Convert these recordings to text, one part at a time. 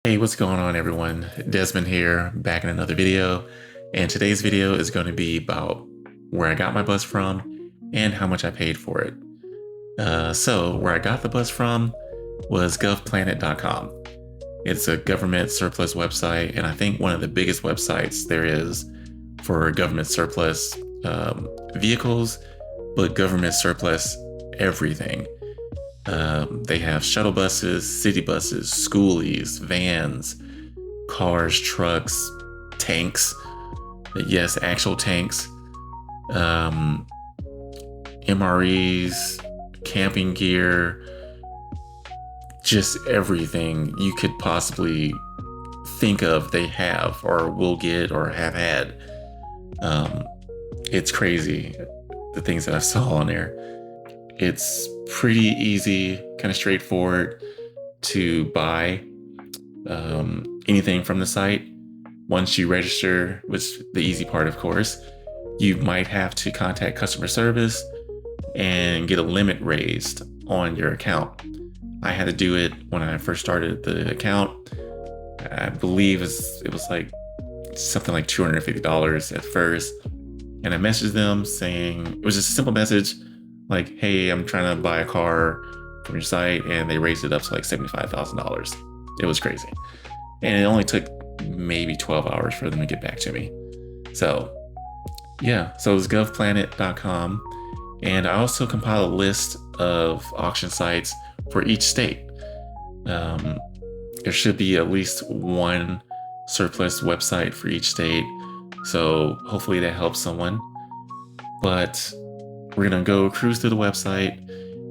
Hey, what's going on everyone? Desmond here, back in another video. And today's video is going to be about where I got my bus from and how much I paid for it. So where I got the bus from was govplanet.com. It's a government surplus website, and I think one of the biggest websites there is for government surplus vehicles, but government surplus everything. They have shuttle buses, city buses, schoolies, vans, cars, trucks, tanks. Yes, actual tanks. MREs, camping gear, just everything you could possibly think of they have or will get or have had. It's crazy, the things that I saw on there. It's pretty easy, kind of straightforward to buy anything from the site. Once you register, which the easy part, of course, you might have to contact customer service and get a limit raised on your account. I had to do it when I first started the account. I believe it was like something like $250 at first. And I messaged them saying, it was just a simple message like, hey, I'm trying to buy a car from your site, and they raised it up to like $75,000. It was crazy. And it only took maybe 12 hours for them to get back to me. So yeah, so it was govplanet.com. And I also compiled a list of auction sites for each state. There should be at least one surplus website for each state. So hopefully that helps someone. But we're going to go cruise through the website,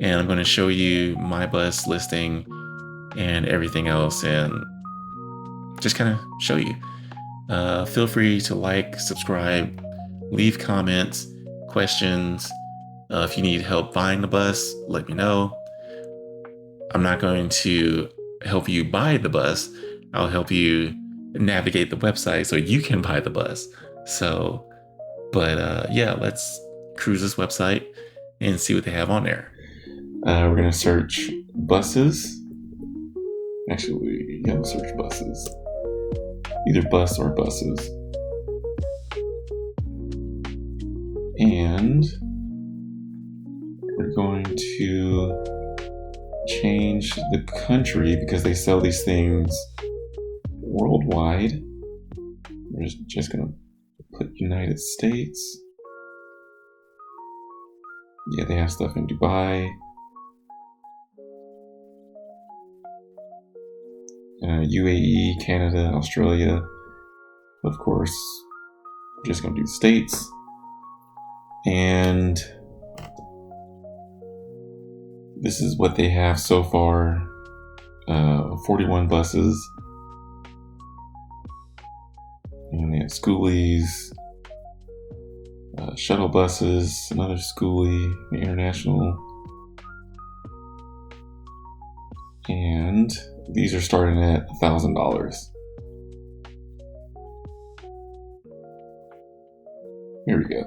and I'm going to show you my bus listing and everything else, and just kind of show you. Feel free to like, subscribe, leave comments, questions. If you need help buying the bus, let me know. I'm not going to help you buy the bus. I'll help you navigate the website so you can buy the bus. So, yeah, let's cruise this website and see what they have on there. We're going to search buses. Actually, we'll search buses. Either bus or buses. And we're going to change the country because they sell these things worldwide. We're just going to put United States. Yeah, they have stuff in Dubai, UAE, Canada, Australia. Of course, we're just going to do the states. And this is what they have so far. 41 buses. And they have schoolies, shuttle buses, another schoolie, international. And these are starting at $1,000. Here we go.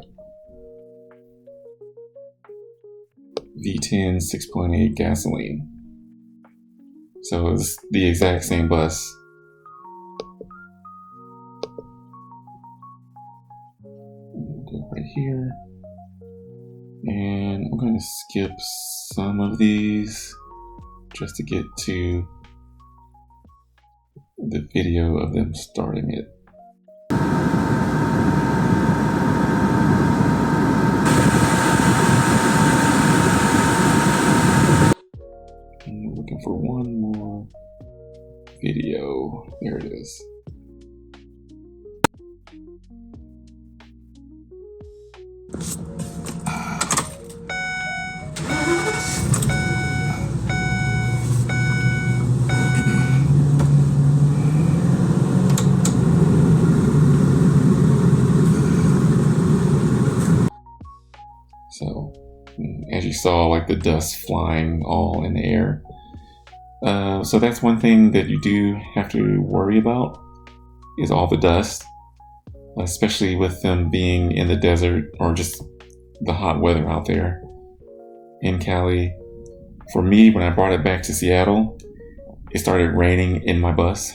V10 6.8 gasoline. So it's the exact same bus. Go right here. And I'm going to skip some of these just to get to the video of them starting it. I'm looking for one more video. There it is. So, as you saw, like the dust flying all in the air. So that's one thing that you do have to worry about, is all the dust, especially with them being in the desert or just the hot weather out there in Cali. For me, when I brought it back to Seattle, it started raining in my bus.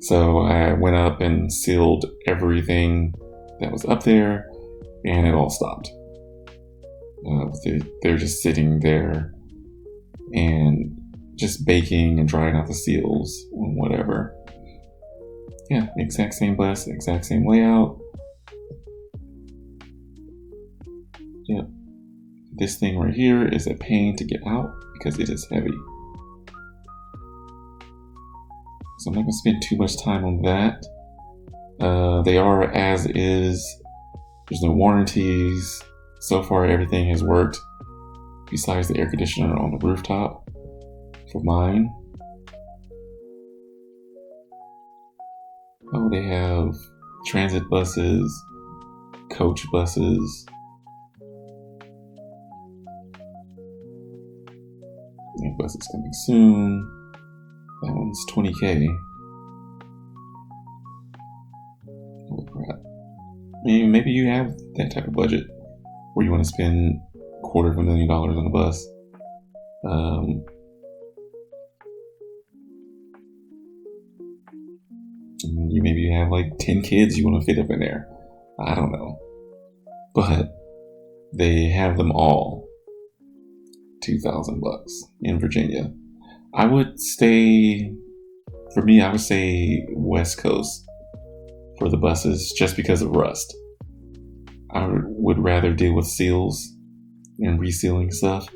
So I went up and sealed everything that was up there, and it all stopped. They're just sitting there and just baking and drying out the seals and whatever. Yeah, exact same bus, exact same layout. Yep. This thing right here is a pain to get out because it is heavy. So I'm not going to spend too much time on that. They are as is. There's no warranties. So far, everything has worked besides the air conditioner on the rooftop for mine. Oh, they have transit buses, coach buses. That bus is coming soon. That one's $20K. Holy crap. Maybe you have that type of budget where you want to spend $250,000 on a bus. Maybe you have like 10 kids you want to fit up in there. I don't know. But they have them all $2,000 in Virginia. I would say West Coast for the buses just because of rust. I would rather deal with seals and resealing stuff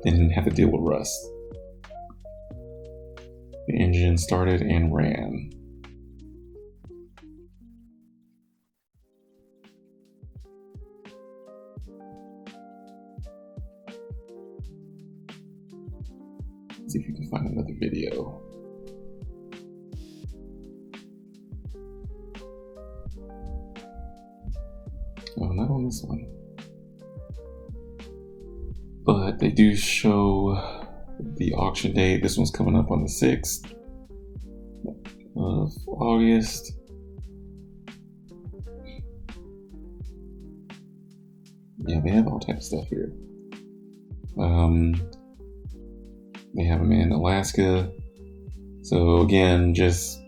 than have to deal with rust. The engine started and ran. See if you can find another video. Oh, not on this one. But they do show the auction date. This one's coming up on the 6th of August. Yeah, they have all types of stuff here. They have them in Alaska. So again, just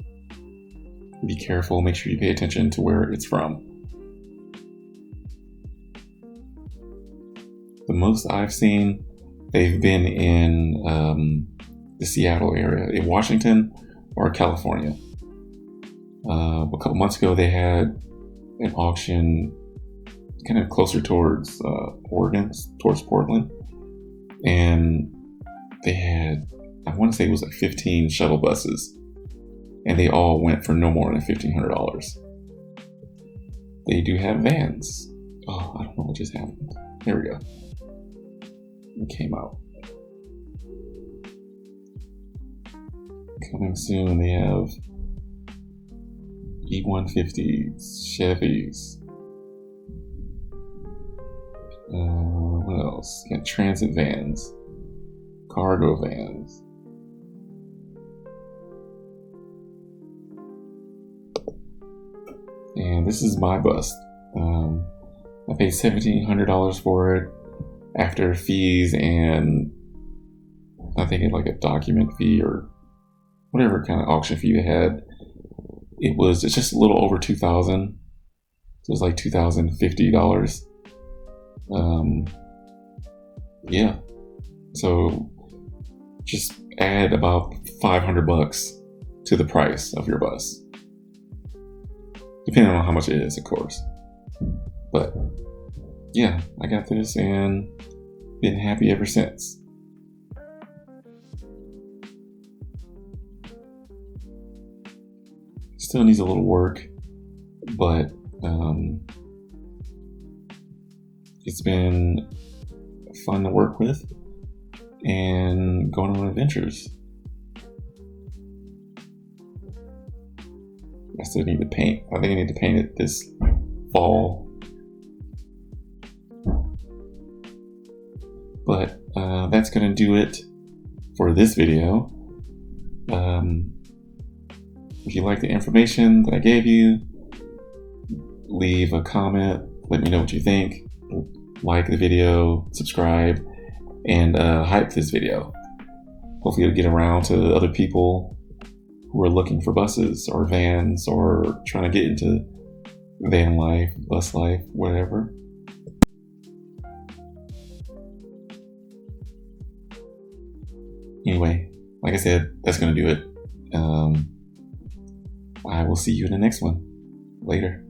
be careful. Make sure you pay attention to where it's from. The most I've seen, they've been in the Seattle area, in Washington or California. A couple months ago, they had an auction kind of closer towards Oregon, towards Portland. And they had, I want to say it was like 15 shuttle buses. And they all went for no more than $1,500. They do have vans. Oh, I don't know what just happened. There we go. It came out. Coming soon, they have E150s, Chevys. What else? You got transit vans, cargo vans. And this is my bus. I paid $1,700 for it after fees and I think it like a document fee or whatever kind of auction fee they had. It's just a little over $2,000. So it was like $2,050. Yeah. So just add about $500 to the price of your bus. Depending on how much it is, of course. But yeah, I got this and been happy ever since. Still needs a little work, but it's been fun to work with and going on adventures. I still need to paint. I think I need to paint it this fall. But that's going to do it for this video. If you like the information that I gave you, leave a comment. Let me know what you think. Like the video, subscribe, and hype this video. hopefully it'll get around to other people who are looking for buses or vans or trying to get into van life, bus life, whatever. Anyway, like I said, that's going to do it. I will see you in the next one. Later.